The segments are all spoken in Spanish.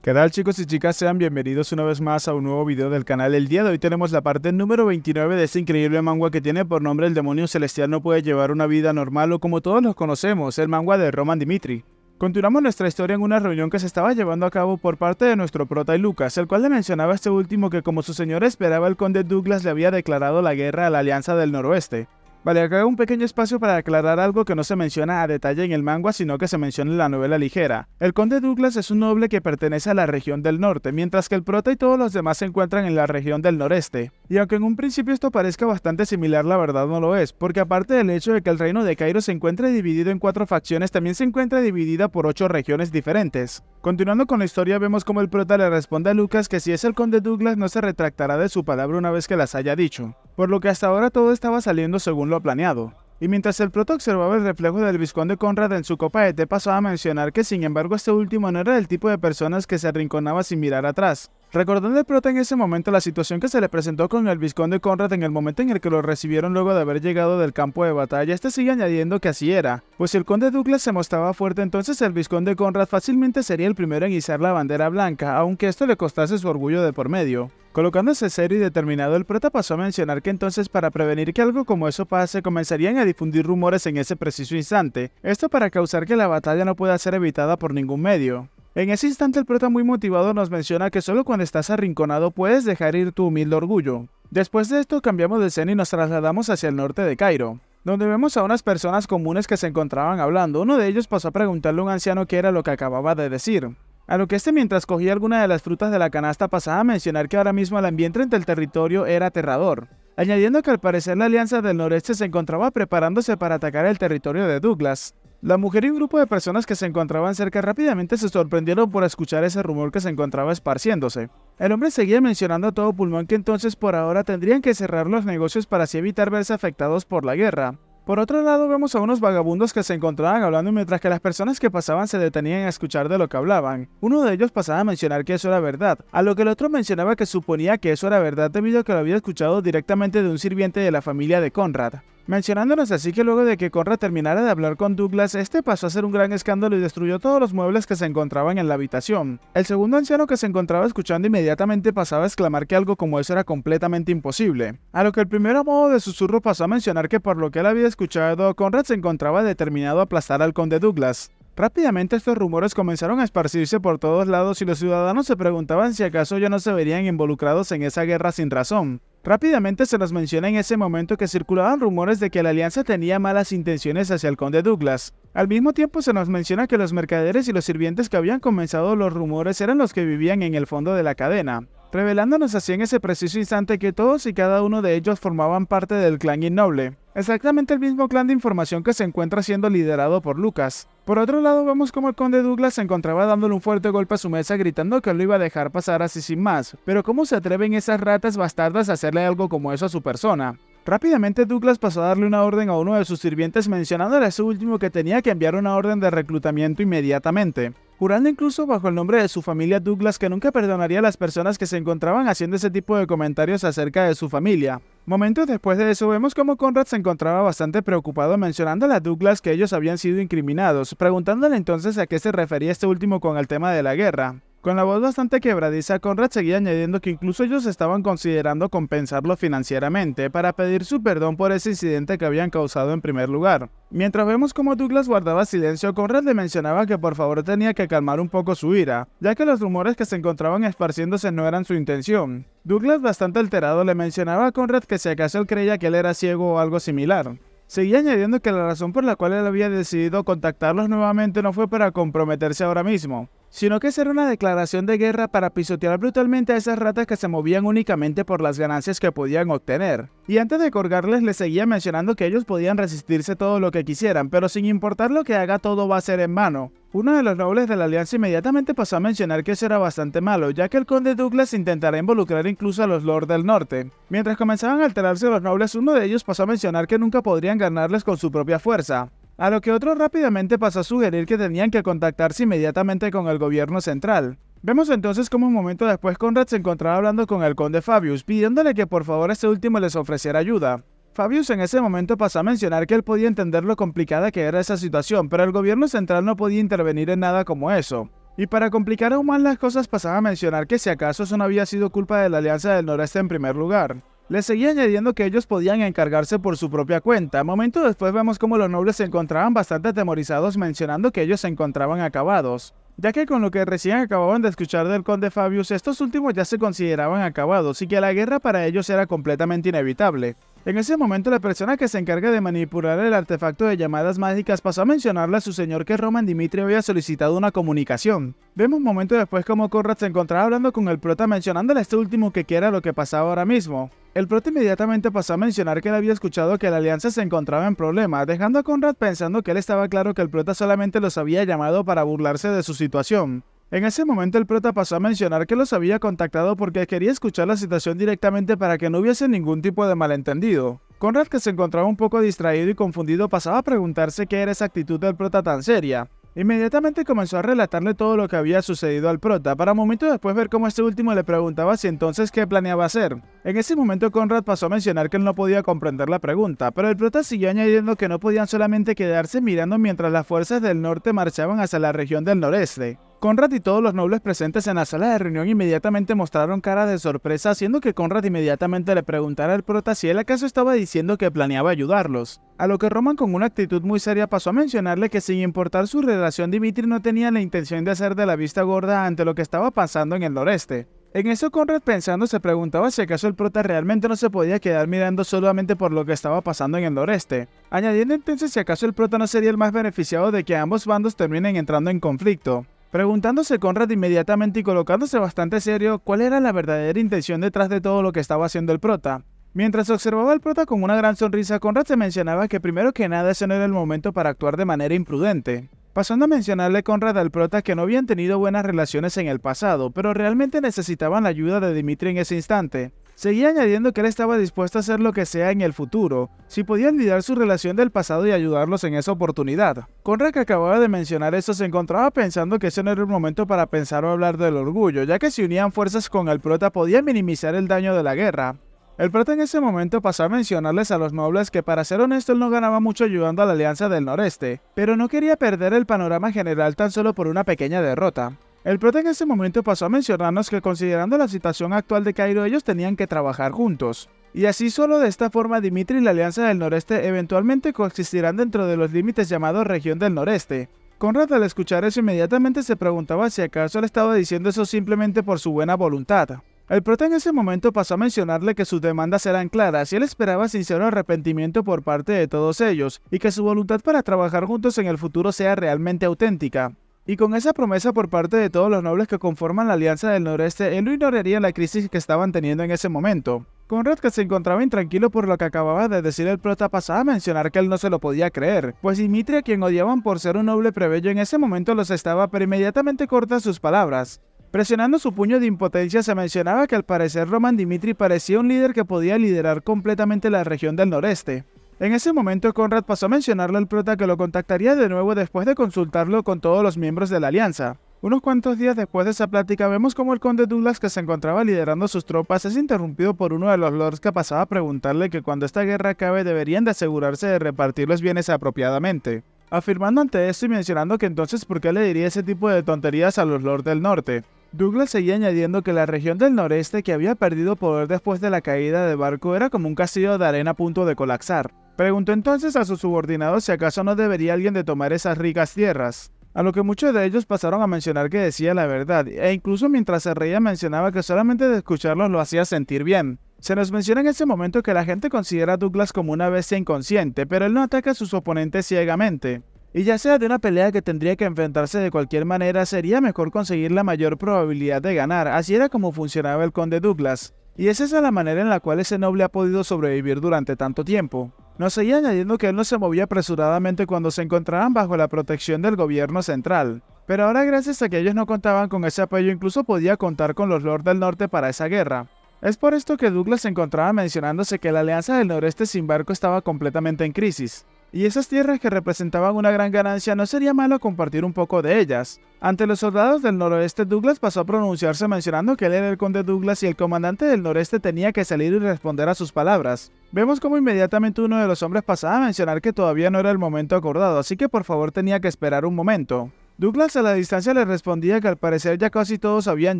¿Qué tal, chicos y chicas? Sean bienvenidos una vez más a un nuevo video del canal. El día de hoy tenemos la parte número 29 de este increíble manga que tiene por nombre El demonio celestial no puede llevar una vida normal, o como todos los conocemos, el manga de Roman Dimitri. Continuamos nuestra historia en una reunión que se estaba llevando a cabo por parte de nuestro prota y Lucas, el cual le mencionaba a este último que como su señor esperaba, el conde Douglas le había declarado la guerra a la Alianza del Noroeste. Vale, acá hago un pequeño espacio para aclarar algo que no se menciona a detalle en el manga, sino que se menciona en la novela ligera. El conde Douglas es un noble que pertenece a la región del norte, mientras que el prota y todos los demás se encuentran en la región del noreste. Y aunque en un principio esto parezca bastante similar, la verdad no lo es, porque aparte del hecho de que el reino de Cairo se encuentra dividido en 4 facciones, también se encuentra dividida por 8 regiones diferentes. Continuando con la historia, vemos como el prota le responde a Lucas que si es el conde Douglas no se retractará de su palabra una vez que las haya dicho, por lo que hasta ahora todo estaba saliendo según lo planeado. Y mientras el prota observaba el reflejo del vizconde Conrad en su copa de té, pasó a mencionar que sin embargo este último no era el tipo de personas que se arrinconaba sin mirar atrás. Recordando el prota en ese momento la situación que se le presentó con el vizconde Conrad en el momento en el que lo recibieron luego de haber llegado del campo de batalla, este sigue añadiendo que así era, pues si el conde Douglas se mostraba fuerte, entonces el vizconde Conrad fácilmente sería el primero en izar la bandera blanca, aunque esto le costase su orgullo de por medio. Colocándose serio y determinado, el prota pasó a mencionar que entonces para prevenir que algo como eso pase, comenzarían a difundir rumores en ese preciso instante, esto para causar que la batalla no pueda ser evitada por ningún medio. En ese instante el prota muy motivado nos menciona que solo cuando estás arrinconado puedes dejar ir tu humilde orgullo. Después de esto cambiamos de escena y nos trasladamos hacia el norte de Cairo, donde vemos a unas personas comunes que se encontraban hablando. Uno de ellos pasó a preguntarle a un anciano qué era lo que acababa de decir, a lo que este, mientras cogía alguna de las frutas de la canasta, pasaba a mencionar que ahora mismo el ambiente entre el territorio era aterrador, añadiendo que al parecer la Alianza del Noreste se encontraba preparándose para atacar el territorio de Douglas. La mujer y un grupo de personas que se encontraban cerca rápidamente se sorprendieron por escuchar ese rumor que se encontraba esparciéndose. El hombre seguía mencionando a todo pulmón que entonces por ahora tendrían que cerrar los negocios para así evitar verse afectados por la guerra. Por otro lado, vemos a unos vagabundos que se encontraban hablando mientras que las personas que pasaban se detenían a escuchar de lo que hablaban. Uno de ellos pasaba a mencionar que eso era verdad, a lo que el otro mencionaba que suponía que eso era verdad debido a que lo había escuchado directamente de un sirviente de la familia de Conrad. Mencionándonos así que luego de que Conrad terminara de hablar con Douglas, este pasó a hacer un gran escándalo y destruyó todos los muebles que se encontraban en la habitación. El segundo anciano que se encontraba escuchando inmediatamente pasaba a exclamar que algo como eso era completamente imposible, a lo que el primero a modo de susurro pasó a mencionar que por lo que él había escuchado, Conrad se encontraba determinado a aplastar al conde Douglas. Rápidamente estos rumores comenzaron a esparcirse por todos lados y los ciudadanos se preguntaban si acaso ya no se verían involucrados en esa guerra sin razón. Rápidamente se nos menciona en ese momento que circulaban rumores de que la alianza tenía malas intenciones hacia el conde Douglas. Al mismo tiempo se nos menciona que los mercaderes y los sirvientes que habían comenzado los rumores eran los que vivían en el fondo de la cadena, revelándonos así en ese preciso instante que todos y cada uno de ellos formaban parte del clan innoble, exactamente el mismo clan de información que se encuentra siendo liderado por Lucas. Por otro lado, vemos como el conde Douglas se encontraba dándole un fuerte golpe a su mesa gritando que lo iba a dejar pasar así sin más, pero ¿cómo se atreven esas ratas bastardas a hacerle algo como eso a su persona? Rápidamente Douglas pasó a darle una orden a uno de sus sirvientes mencionándole a ese último que tenía que enviar una orden de reclutamiento inmediatamente, jurando incluso bajo el nombre de su familia Douglas que nunca perdonaría a las personas que se encontraban haciendo ese tipo de comentarios acerca de su familia. Momentos después de eso vemos como Conrad se encontraba bastante preocupado mencionándole a Douglas que ellos habían sido incriminados, preguntándole entonces a qué se refería este último con el tema de la guerra. Con la voz bastante quebradiza, Conrad seguía añadiendo que incluso ellos estaban considerando compensarlo financieramente para pedir su perdón por ese incidente que habían causado en primer lugar. Mientras vemos como Douglas guardaba silencio, Conrad le mencionaba que por favor tenía que calmar un poco su ira, ya que los rumores que se encontraban esparciéndose no eran su intención. Douglas, bastante alterado, le mencionaba a Conrad que si acaso él creía que él era ciego o algo similar. Seguía añadiendo que la razón por la cual él había decidido contactarlos nuevamente no fue para comprometerse ahora mismo, sino que era una declaración de guerra para pisotear brutalmente a esas ratas que se movían únicamente por las ganancias que podían obtener. Y antes de colgarles les seguía mencionando que ellos podían resistirse todo lo que quisieran, pero sin importar lo que haga todo va a ser en vano. Uno de los nobles de la alianza inmediatamente pasó a mencionar que eso era bastante malo, ya que el conde Douglas intentará involucrar incluso a los lords del norte. Mientras comenzaban a alterarse los nobles, uno de ellos pasó a mencionar que nunca podrían ganarles con su propia fuerza, a lo que otro rápidamente pasó a sugerir que tenían que contactarse inmediatamente con el gobierno central. Vemos entonces como un momento después Conrad se encontraba hablando con el conde Fabius, pidiéndole que por favor este último les ofreciera ayuda. Fabius en ese momento pasó a mencionar que él podía entender lo complicada que era esa situación, pero el gobierno central no podía intervenir en nada como eso. Y para complicar aún más las cosas pasaba a mencionar que si acaso eso no había sido culpa de la Alianza del Noreste en primer lugar. Le seguía añadiendo que ellos podían encargarse por su propia cuenta. Momento después vemos cómo los nobles se encontraban bastante atemorizados mencionando que ellos se encontraban acabados, ya que con lo que recién acababan de escuchar del conde Fabius, estos últimos ya se consideraban acabados y que la guerra para ellos era completamente inevitable. En ese momento la persona que se encarga de manipular el artefacto de llamadas mágicas pasó a mencionarle a su señor que Roman Dimitri había solicitado una comunicación. Vemos un momento después como Conrad se encontraba hablando con el prota mencionándole a este último que era lo que pasaba ahora mismo. El prota inmediatamente pasó a mencionar que él había escuchado que la alianza se encontraba en problemas, dejando a Conrad pensando que él estaba claro que el prota solamente los había llamado para burlarse de su situación. En ese momento el prota pasó a mencionar que los había contactado porque quería escuchar la situación directamente para que no hubiese ningún tipo de malentendido. Conrad, que se encontraba un poco distraído y confundido, pasaba a preguntarse qué era esa actitud del prota tan seria. Inmediatamente comenzó a relatarle todo lo que había sucedido al prota, para un momento después ver cómo este último le preguntaba si entonces qué planeaba hacer. En ese momento Conrad pasó a mencionar que él no podía comprender la pregunta, pero el prota siguió añadiendo que no podían solamente quedarse mirando mientras las fuerzas del norte marchaban hacia la región del noreste. Conrad y todos los nobles presentes en la sala de reunión inmediatamente mostraron cara de sorpresa, haciendo que Conrad inmediatamente le preguntara al prota si él acaso estaba diciendo que planeaba ayudarlos. A lo que Roman, con una actitud muy seria, pasó a mencionarle que sin importar su relación, Dimitri no tenía la intención de hacer de la vista gorda ante lo que estaba pasando en el noreste. En eso Conrad, pensando, se preguntaba si acaso el prota realmente no se podía quedar mirando solamente por lo que estaba pasando en el noreste, añadiendo entonces si acaso el prota no sería el más beneficiado de que ambos bandos terminen entrando en conflicto. Preguntándose Conrad inmediatamente y colocándose bastante serio cuál era la verdadera intención detrás de todo lo que estaba haciendo el prota. Mientras observaba al prota con una gran sonrisa, Conrad se mencionaba que primero que nada ese no era el momento para actuar de manera imprudente. Pasando a mencionarle Conrad al prota que no habían tenido buenas relaciones en el pasado, pero realmente necesitaban la ayuda de Dimitri en ese instante. Seguía añadiendo que él estaba dispuesto a hacer lo que sea en el futuro, si podía olvidar su relación del pasado y ayudarlos en esa oportunidad. Conrad, que acababa de mencionar eso, se encontraba pensando que ese no era el momento para pensar o hablar del orgullo, ya que si unían fuerzas con el prota podían minimizar el daño de la guerra. El prota en ese momento pasó a mencionarles a los nobles que, para ser honesto, él no ganaba mucho ayudando a la Alianza del Noreste, pero no quería perder el panorama general tan solo por una pequeña derrota. El prota en ese momento pasó a mencionarnos que, considerando la situación actual de Cairo, ellos tenían que trabajar juntos. Y así, solo de esta forma, Dimitri y la Alianza del Noreste eventualmente coexistirán dentro de los límites llamados Región del Noreste. Conrad, al escuchar eso, inmediatamente se preguntaba si acaso él estaba diciendo eso simplemente por su buena voluntad. El prota en ese momento pasó a mencionarle que sus demandas eran claras y él esperaba sincero arrepentimiento por parte de todos ellos, y que su voluntad para trabajar juntos en el futuro sea realmente auténtica. Y con esa promesa por parte de todos los nobles que conforman la Alianza del Noreste, él no ignoraría la crisis que estaban teniendo en ese momento. Conrad, que se encontraba intranquilo por lo que acababa de decir el prota, pasaba a mencionar que él no se lo podía creer, pues Dimitri, a quien odiaban por ser un noble plebeyo, en ese momento los estaba, pero inmediatamente corta sus palabras. Presionando su puño de impotencia, se mencionaba que al parecer Roman Dimitri parecía un líder que podía liderar completamente la región del noreste. En ese momento Conrad pasó a mencionarle al prota que lo contactaría de nuevo después de consultarlo con todos los miembros de la alianza. Unos cuantos días después de esa plática vemos como el conde Douglas, que se encontraba liderando sus tropas, es interrumpido por uno de los lords que pasaba a preguntarle que cuando esta guerra acabe deberían de asegurarse de repartir los bienes apropiadamente, afirmando ante esto y mencionando que entonces por qué le diría ese tipo de tonterías a los lords del norte. Douglas seguía añadiendo que la región del noreste, que había perdido poder después de la caída de Barco, era como un castillo de arena a punto de colapsar. Preguntó entonces a sus subordinados si acaso no debería alguien de tomar esas ricas tierras, a lo que muchos de ellos pasaron a mencionar que decía la verdad, e incluso mientras se reía mencionaba que solamente de escucharlos lo hacía sentir bien. Se nos menciona en ese momento que la gente considera a Douglas como una bestia inconsciente, pero él no ataca a sus oponentes ciegamente. Y ya sea de una pelea que tendría que enfrentarse de cualquier manera, sería mejor conseguir la mayor probabilidad de ganar. Así era como funcionaba el conde Douglas. Y es esa la manera en la cual ese noble ha podido sobrevivir durante tanto tiempo. Nos seguía añadiendo que él no se movía apresuradamente cuando se encontraban bajo la protección del gobierno central. Pero ahora, gracias a que ellos no contaban con ese apoyo, incluso podía contar con los Lords del Norte para esa guerra. Es por esto que Douglas se encontraba mencionándose que la Alianza del Noreste sin Barco estaba completamente en crisis. Y esas tierras que representaban una gran ganancia, no sería malo compartir un poco de ellas. Ante los soldados del noroeste, Douglas pasó a pronunciarse mencionando que él era el conde Douglas y el comandante del noreste tenía que salir y responder a sus palabras. Vemos como inmediatamente uno de los hombres pasaba a mencionar que todavía no era el momento acordado, así que por favor tenía que esperar un momento. Douglas a la distancia le respondía que al parecer ya casi todos habían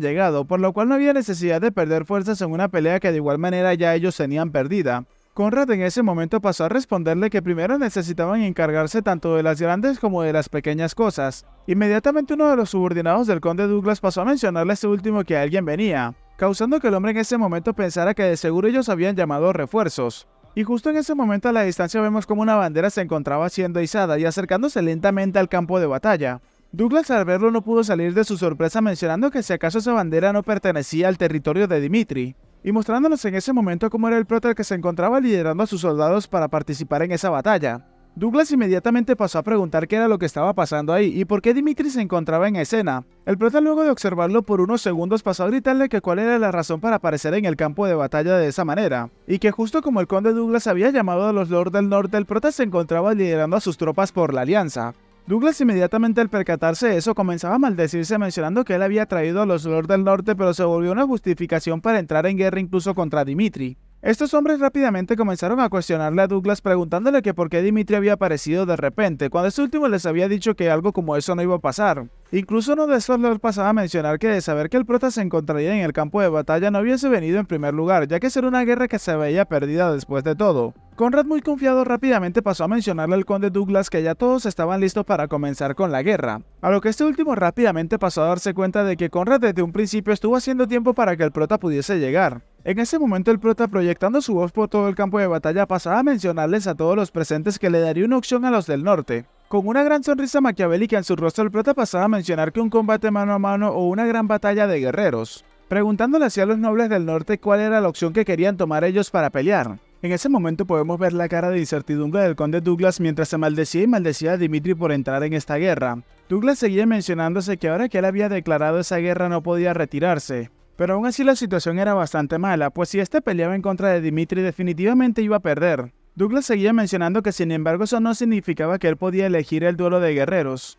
llegado, por lo cual no había necesidad de perder fuerzas en una pelea que de igual manera ya ellos tenían perdida. Conrad en ese momento pasó a responderle que primero necesitaban encargarse tanto de las grandes como de las pequeñas cosas. Inmediatamente uno de los subordinados del conde Douglas pasó a mencionarle a este último que alguien venía, causando que el hombre en ese momento pensara que de seguro ellos habían llamado refuerzos. Y justo en ese momento a la distancia vemos como una bandera se encontraba siendo izada y acercándose lentamente al campo de batalla. Douglas al verlo no pudo salir de su sorpresa mencionando que si acaso esa bandera no pertenecía al territorio de Dimitri, y mostrándonos en ese momento cómo era el prota que se encontraba liderando a sus soldados para participar en esa batalla. Douglas inmediatamente pasó a preguntar qué era lo que estaba pasando ahí y por qué Dimitri se encontraba en escena. El prota luego de observarlo por unos segundos pasó a gritarle que cuál era la razón para aparecer en el campo de batalla de esa manera, y que justo como el conde Douglas había llamado a los Lord del Norte, el prota se encontraba liderando a sus tropas por la alianza. Douglas inmediatamente al percatarse de eso comenzaba a maldecirse mencionando que él había traído a los Lord del Norte, pero se volvió una justificación para entrar en guerra incluso contra Dimitri. Estos hombres rápidamente comenzaron a cuestionarle a Douglas preguntándole que por qué Dimitri había aparecido de repente, cuando este último les había dicho que algo como eso no iba a pasar. Incluso uno de estos Lords pasaba a mencionar que de saber que el prota se encontraría en el campo de batalla no hubiese venido en primer lugar, ya que era una guerra que se veía perdida después de todo. Conrad, muy confiado, rápidamente pasó a mencionarle al conde Douglas que ya todos estaban listos para comenzar con la guerra, a lo que este último rápidamente pasó a darse cuenta de que Conrad desde un principio estuvo haciendo tiempo para que el prota pudiese llegar. En ese momento el prota, proyectando su voz por todo el campo de batalla, pasaba a mencionarles a todos los presentes que le daría una opción a los del norte. Con una gran sonrisa maquiavélica en su rostro, el prota pasaba a mencionar que un combate mano a mano o una gran batalla de guerreros, preguntándole hacia los nobles del norte cuál era la opción que querían tomar ellos para pelear. En ese momento podemos ver la cara de incertidumbre del conde Douglas mientras se maldecía y maldecía a Dimitri por entrar en esta guerra. Douglas seguía mencionándose que ahora que él había declarado esa guerra no podía retirarse, pero aún así la situación era bastante mala, pues si este peleaba en contra de Dimitri definitivamente iba a perder. Douglas seguía mencionando que sin embargo eso no significaba que él podía elegir el duelo de guerreros.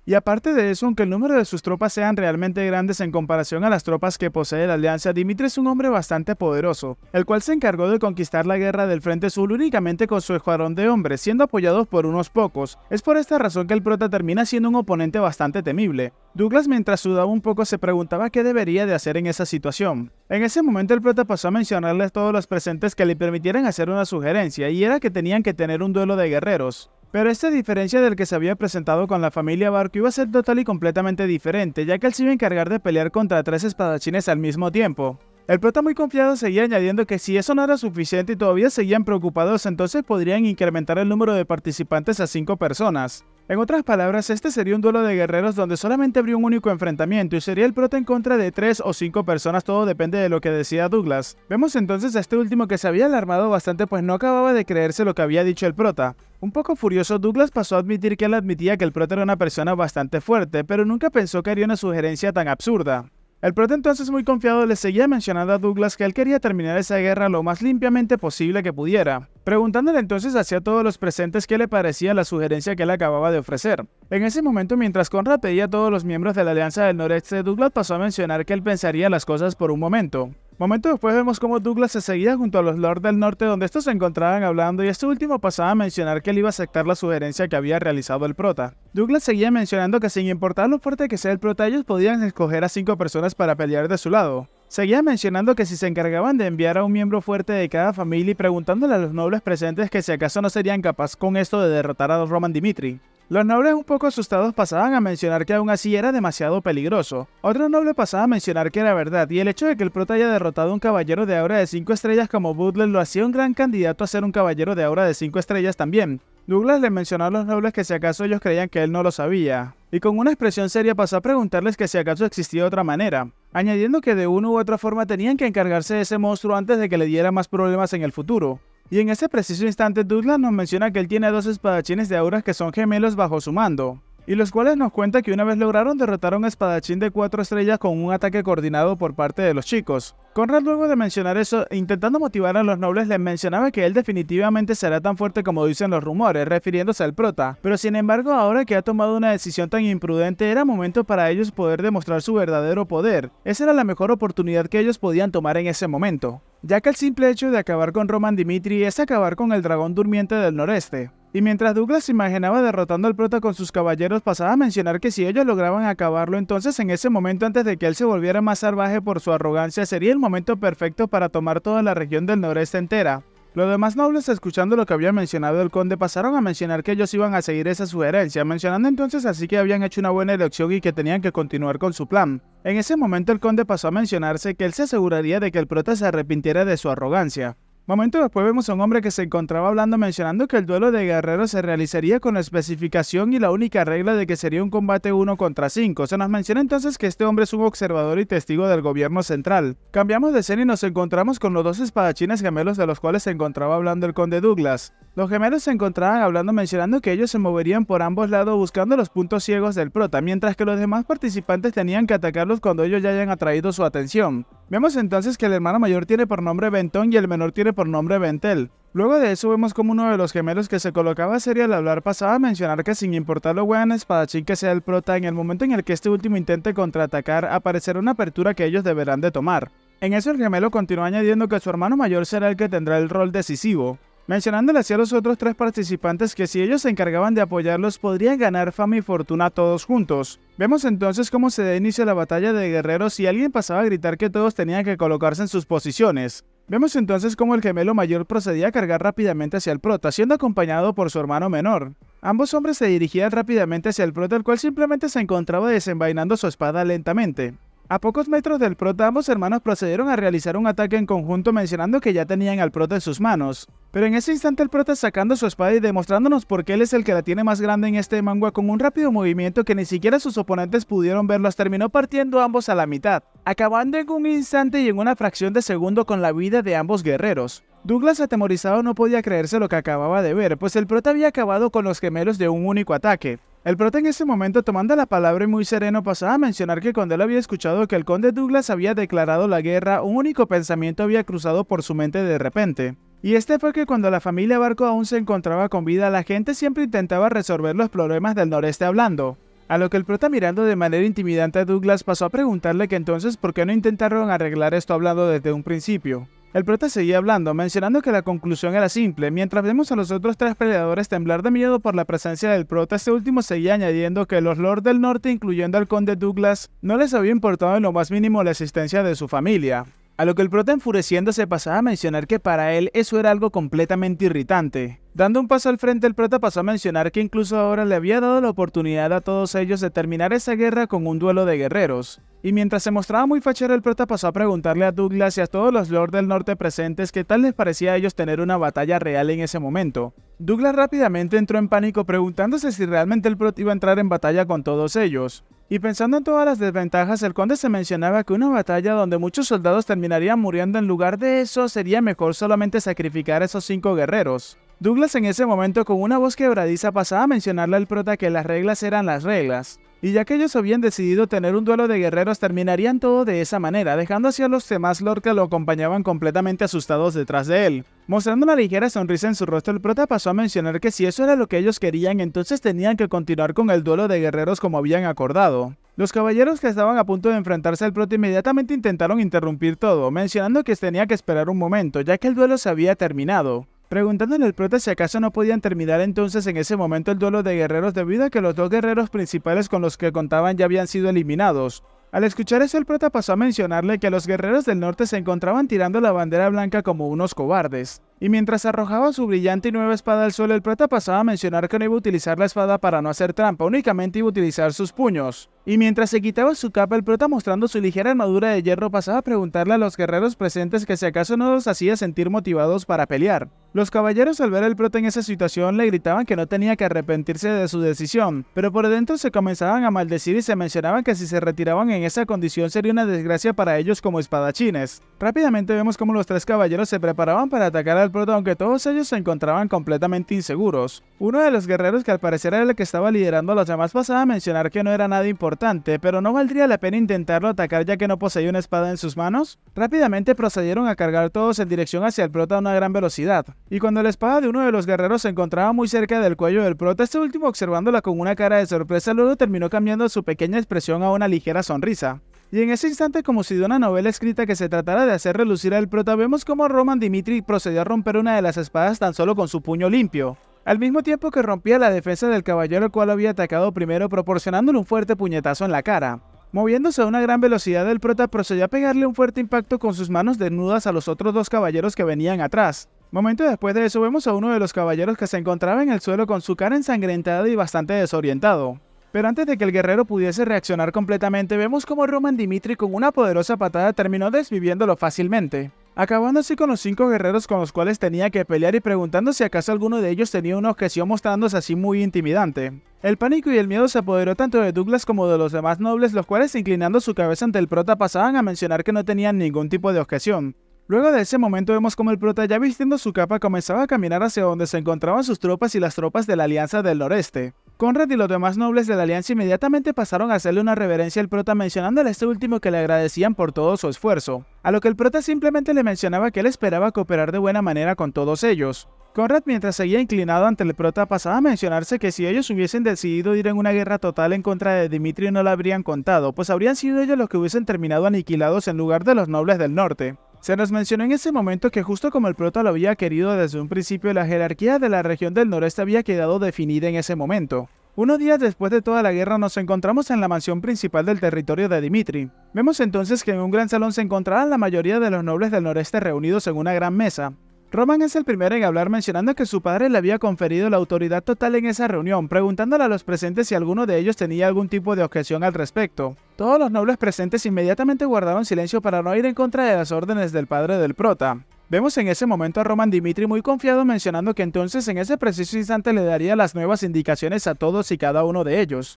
Y aparte de eso, aunque el número de sus tropas sean realmente grandes en comparación a las tropas que posee la Alianza, Dimitri es un hombre bastante poderoso, el cual se encargó de conquistar la guerra del Frente Sur únicamente con su escuadrón de hombres, siendo apoyados por unos pocos. Es por esta razón que el prota termina siendo un oponente bastante temible. Douglas, mientras sudaba un poco, se preguntaba qué debería de hacer en esa situación. En ese momento el prota pasó a mencionarle a todos los presentes que le permitieran hacer una sugerencia, y era que tenían que tener un duelo de guerreros. Pero esta diferencia del que se había presentado con la familia Barco iba a ser total y completamente diferente, ya que él se iba a encargar de pelear contra 3 espadachines al mismo tiempo. El prota, muy confiado, seguía añadiendo que si eso no era suficiente y todavía seguían preocupados, entonces podrían incrementar el número de participantes a 5 personas. En otras palabras, este sería un duelo de guerreros donde solamente habría un único enfrentamiento y sería el prota en contra de 3 o 5 personas, todo depende de lo que decía Douglas. Vemos entonces a este último que se había alarmado bastante, pues no acababa de creerse lo que había dicho el prota. Un poco furioso, Douglas pasó a admitir que él admitía que el prota era una persona bastante fuerte, pero nunca pensó que haría una sugerencia tan absurda. El prota, entonces muy confiado, le seguía mencionando a Douglas que él quería terminar esa guerra lo más limpiamente posible que pudiera, preguntándole entonces hacia todos los presentes qué le parecía la sugerencia que él acababa de ofrecer. En ese momento, mientras Conrad pedía a todos los miembros de la Alianza del Noreste, Douglas pasó a mencionar que él pensaría las cosas por un momento. Momento después vemos cómo Douglas se seguía junto a los Lords del Norte, donde estos se encontraban hablando, y este último pasaba a mencionar que él iba a aceptar la sugerencia que había realizado el prota. Douglas seguía mencionando que sin importar lo fuerte que sea el prota, ellos podían escoger a 5 personas para pelear de su lado. Seguía mencionando que si se encargaban de enviar a un miembro fuerte de cada familia y preguntándole a los nobles presentes que si acaso no serían capaces con esto de derrotar a Roman Dimitri. Los nobles, un poco asustados, pasaban a mencionar que aún así era demasiado peligroso. Otro noble pasaba a mencionar que era verdad, y el hecho de que el prota haya derrotado a un caballero de aura de 5 estrellas como Butler lo hacía un gran candidato a ser un caballero de aura de 5 estrellas también. Douglas le mencionó a los nobles que si acaso ellos creían que él no lo sabía, y con una expresión seria pasó a preguntarles que si acaso existía otra manera, añadiendo que de una u otra forma tenían que encargarse de ese monstruo antes de que le diera más problemas en el futuro. Y en ese preciso instante Douglas nos menciona que él tiene 2 espadachines de auras que son gemelos bajo su mando, y los cuales nos cuenta que una vez lograron derrotar a un espadachín de 4 estrellas con un ataque coordinado por parte de los chicos. Conrad, luego de mencionar eso, intentando motivar a los nobles, les mencionaba que él definitivamente será tan fuerte como dicen los rumores, refiriéndose al prota, pero sin embargo ahora que ha tomado una decisión tan imprudente era momento para ellos poder demostrar su verdadero poder. Esa era la mejor oportunidad que ellos podían tomar en ese momento. ya que el simple hecho de acabar con Roman Dimitri es acabar con el dragón durmiente del noreste. Y mientras Douglas se imaginaba derrotando al prota con sus caballeros, pasaba a mencionar que si ellos lograban acabarlo, entonces en ese momento, antes de que él se volviera más salvaje por su arrogancia, sería el momento perfecto para tomar toda la región del noreste entera. Los demás nobles, escuchando lo que había mencionado el conde, pasaron a mencionar que ellos iban a seguir esa sugerencia, mencionando entonces así que habían hecho una buena elección y que tenían que continuar con su plan. En ese momento el conde pasó a mencionarse que él se aseguraría de que el prota se arrepintiera de su arrogancia. Momento después vemos a un hombre que se encontraba hablando mencionando que el duelo de guerreros se realizaría con la especificación y la única regla de que sería un combate 1 contra 5. Se nos menciona entonces que este hombre es un observador y testigo del gobierno central. Cambiamos de escena y nos encontramos con los dos espadachines gemelos de los cuales se encontraba hablando el conde Douglas. Los gemelos se encontraban hablando mencionando que ellos se moverían por ambos lados buscando los puntos ciegos del prota, mientras que los demás participantes tenían que atacarlos cuando ellos ya hayan atraído su atención. Vemos entonces que el hermano mayor tiene por nombre Bentón y el menor tiene por nombre Bentel. Luego de eso vemos como uno de los gemelos que se colocaba serio al hablar pasaba a mencionar que sin importar lo buen espadachín que sea el prota, en el momento en el que este último intente contraatacar, aparecerá una apertura que ellos deberán de tomar. En eso el gemelo continúa añadiendo que su hermano mayor será el que tendrá el rol decisivo, mencionándole hacia los otros tres participantes que si ellos se encargaban de apoyarlos podrían ganar fama y fortuna todos juntos. Vemos entonces cómo se da inicio a la batalla de guerreros y alguien pasaba a gritar que todos tenían que colocarse en sus posiciones. Vemos entonces cómo el gemelo mayor procedía a cargar rápidamente hacia el prota, siendo acompañado por su hermano menor. Ambos hombres se dirigían rápidamente hacia el prota, el cual simplemente se encontraba desenvainando su espada lentamente. A pocos metros del prota, ambos hermanos procedieron a realizar un ataque en conjunto mencionando que ya tenían al prota en sus manos. Pero en ese instante el prota sacando su espada y demostrándonos por qué él es el que la tiene más grande en este manga, con un rápido movimiento que ni siquiera sus oponentes pudieron ver, los terminó partiendo ambos a la mitad, acabando en un instante y en una fracción de segundo con la vida de ambos guerreros. Douglas, atemorizado, no podía creerse lo que acababa de ver, pues el prota había acabado con los gemelos de un único ataque. El prota en ese momento, tomando la palabra y muy sereno, pasaba a mencionar que cuando él había escuchado que el conde Douglas había declarado la guerra, un único pensamiento había cruzado por su mente de repente. Y este fue que cuando la familia Barco aún se encontraba con vida, la gente siempre intentaba resolver los problemas del noreste hablando. A lo que el prota, mirando de manera intimidante a Douglas, pasó a preguntarle que entonces por qué no intentaron arreglar esto hablando desde un principio. El prota seguía hablando, mencionando que la conclusión era simple. Mientras vemos a los otros tres peleadores temblar de miedo por la presencia del prota, este último seguía añadiendo que los lords del norte, incluyendo al conde Douglas, no les había importado en lo más mínimo la existencia de su familia. A lo que el prota, enfureciéndose, pasaba a mencionar que para él eso era algo completamente irritante. Dando un paso al frente, el prota pasó a mencionar que incluso ahora le había dado la oportunidad a todos ellos de terminar esa guerra con un duelo de guerreros. Y mientras se mostraba muy fachero, el prota pasó a preguntarle a Douglas y a todos los lords del norte presentes qué tal les parecía a ellos tener una batalla real en ese momento. Douglas rápidamente entró en pánico preguntándose si realmente el prota iba a entrar en batalla con todos ellos. Y pensando en todas las desventajas, el conde se mencionaba que una batalla donde muchos soldados terminarían muriendo, en lugar de eso sería mejor solamente sacrificar a esos 5 guerreros. Douglas en ese momento, con una voz quebradiza, pasaba a mencionarle al prota que las reglas eran las reglas. Y ya que ellos habían decidido tener un duelo de guerreros, terminarían todo de esa manera, dejando así a los demás lord que lo acompañaban completamente asustados detrás de él. Mostrando una ligera sonrisa en su rostro, el prota pasó a mencionar que si eso era lo que ellos querían, entonces tenían que continuar con el duelo de guerreros como habían acordado. Los caballeros que estaban a punto de enfrentarse al prota inmediatamente intentaron interrumpir todo, mencionando que tenía que esperar un momento, ya que el duelo se había terminado. Preguntándole al prota si acaso no podían terminar entonces en ese momento el duelo de guerreros debido a que los 2 guerreros principales con los que contaban ya habían sido eliminados. Al escuchar eso, el prota pasó a mencionarle que los guerreros del norte se encontraban tirando la bandera blanca como unos cobardes. Y mientras arrojaba su brillante y nueva espada al suelo, el prota pasaba a mencionar que no iba a utilizar la espada para no hacer trampa, únicamente iba a utilizar sus puños. Y mientras se quitaba su capa, el prota, mostrando su ligera armadura de hierro, pasaba a preguntarle a los guerreros presentes que si acaso no los hacía sentir motivados para pelear. Los caballeros, al ver al prota en esa situación, le gritaban que no tenía que arrepentirse de su decisión, pero por dentro se comenzaban a maldecir y se mencionaban que si se retiraban en esa condición sería una desgracia para ellos como espadachines. Rápidamente vemos cómo los 3 caballeros se preparaban para atacar al prota, aunque todos ellos se encontraban completamente inseguros. Uno de los guerreros, que al parecer era el que estaba liderando a los demás, pasaba a mencionar que no era nada importante, pero no valdría la pena intentarlo atacar ya que no poseía una espada en sus manos. Rápidamente procedieron a cargar todos en dirección hacia el prota a una gran velocidad, y cuando la espada de uno de los guerreros se encontraba muy cerca del cuello del prota, este último, observándola con una cara de sorpresa, luego terminó cambiando su pequeña expresión a una ligera sonrisa. Y en ese instante, como si de una novela escrita que se tratara de hacer relucir al prota, vemos como Roman Dimitri procedió a romper una de las espadas tan solo con su puño limpio, al mismo tiempo que rompía la defensa del caballero al cual había atacado primero, proporcionándole un fuerte puñetazo en la cara. Moviéndose a una gran velocidad, el prota procedió a pegarle un fuerte impacto con sus manos desnudas a los otros dos caballeros que venían atrás. Momento después de eso vemos a uno de los caballeros que se encontraba en el suelo con su cara ensangrentada y bastante desorientado. Pero antes de que el guerrero pudiese reaccionar completamente, vemos como Roman Dimitri con una poderosa patada terminó desviviéndolo fácilmente, acabando así con los 5 guerreros con los cuales tenía que pelear y preguntando si acaso alguno de ellos tenía una objeción, mostrándose así muy intimidante. El pánico y el miedo se apoderó tanto de Douglas como de los demás nobles, los cuales, inclinando su cabeza ante el prota, pasaban a mencionar que no tenían ningún tipo de objeción. Luego de ese momento vemos como el prota, ya vistiendo su capa, comenzaba a caminar hacia donde se encontraban sus tropas y las tropas de la Alianza del Noreste. Conrad y los demás nobles de la Alianza inmediatamente pasaron a hacerle una reverencia al prota, mencionándole a este último que le agradecían por todo su esfuerzo, a lo que el prota simplemente le mencionaba que él esperaba cooperar de buena manera con todos ellos. Conrad, mientras seguía inclinado ante el prota, pasaba a mencionarse que si ellos hubiesen decidido ir en una guerra total en contra de Dimitri no la habrían contado, pues habrían sido ellos los que hubiesen terminado aniquilados en lugar de los nobles del norte. Se nos mencionó en ese momento que justo como el prota lo había querido desde un principio, la jerarquía de la región del noreste había quedado definida en ese momento. Unos días después de toda la guerra nos encontramos en la mansión principal del territorio de Dimitri. Vemos entonces que en un gran salón se encontraban la mayoría de los nobles del noreste reunidos en una gran mesa. Roman es el primero en hablar, mencionando que su padre le había conferido la autoridad total en esa reunión, preguntándole a los presentes si alguno de ellos tenía algún tipo de objeción al respecto. Todos los nobles presentes inmediatamente guardaron silencio para no ir en contra de las órdenes del padre del prota. Vemos en ese momento a Roman Dimitri muy confiado, mencionando que entonces en ese preciso instante le daría las nuevas indicaciones a todos y cada uno de ellos.